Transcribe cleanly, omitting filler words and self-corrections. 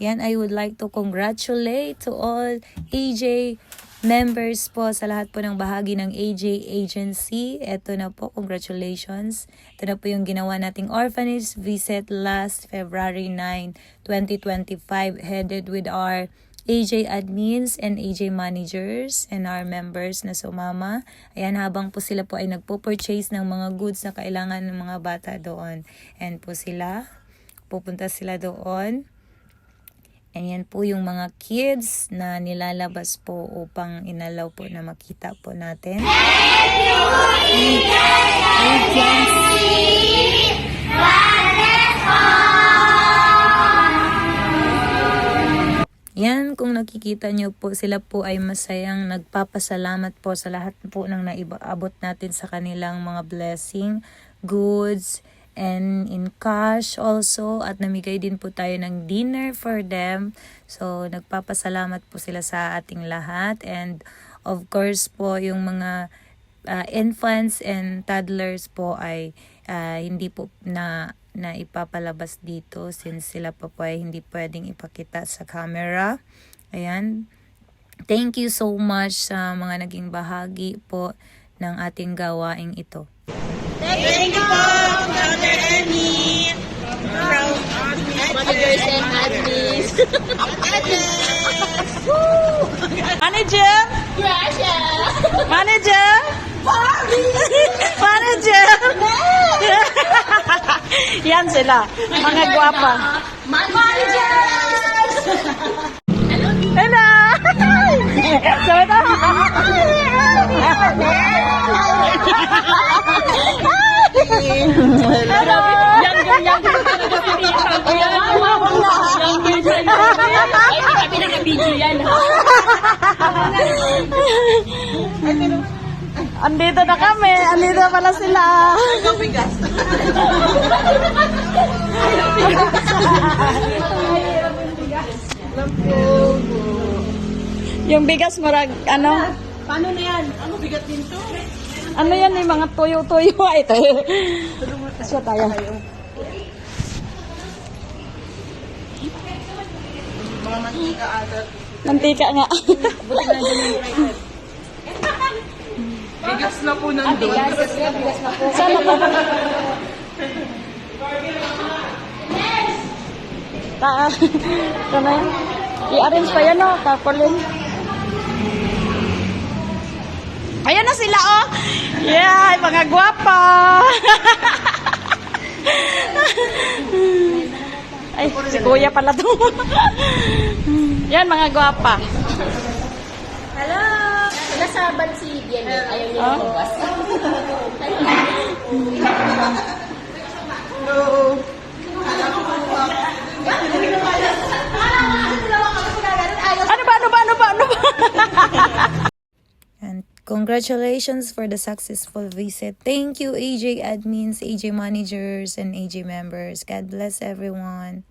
Yan, I would like to congratulate to all AJ members po sa lahat po ng bahagi ng AJ Agency. Ito na po, congratulations. Ito na po yung ginawa nating orphanage visit last February 9, 2025, headed with our AJ admins and AJ managers and our members na sumama. Ayan, habang po sila po ay nagpo-purchase ng mga goods na kailangan ng mga bata doon. And po sila, pupunta sila doon. And yan po yung mga kids na nilalabas po upang inalaw po na makita po natin. Yan, kung nakikita nyo po, sila po ay masayang nagpapasalamat po sa lahat po ng naiabot natin sa kanilang mga blessing, goods, and in cash also. At namigay din po tayo ng dinner for them. So, nagpapasalamat po sila sa ating lahat. And of course po, yung mga infants and toddlers po ay hindi po na ipapalabas dito since sila pa po ay hindi pwedeng ipakita sa camera. Ayan. Thank you so much sa mga naging bahagi po ng ating gawaing ito. Thank you po, Dr. Emmy. From managers and admins. Manager! Gracias! Manager! Barbie! Manager! Yan sila, mga gwapa. Managers! Hello! So ito. Hello! Andito na kami. Andito pala sila. Yung bigas marag, ano? Paano na yan? Ano bigat din to? Ano yan yung mga tuyo-tuyo? Ito. Asya tayo. Mga mantika ata. Mantika nga. Buti na dyan yung rated. Bigas na po nandun. Bigas na po. Sana pa. Ito na yan. I-arrange pa yan, no? Tarpaulin. Ayan na sila, oh! Yeah, mga gwapa! Ay, si kuya pala to. Yan, mga gwapa. Hello! Nasaban si Dian. Ayaw niya lumabas. Hello! Ano ba? And congratulations for the successful visit. Thank you, AJ admins, AJ managers, and AJ members. God bless everyone.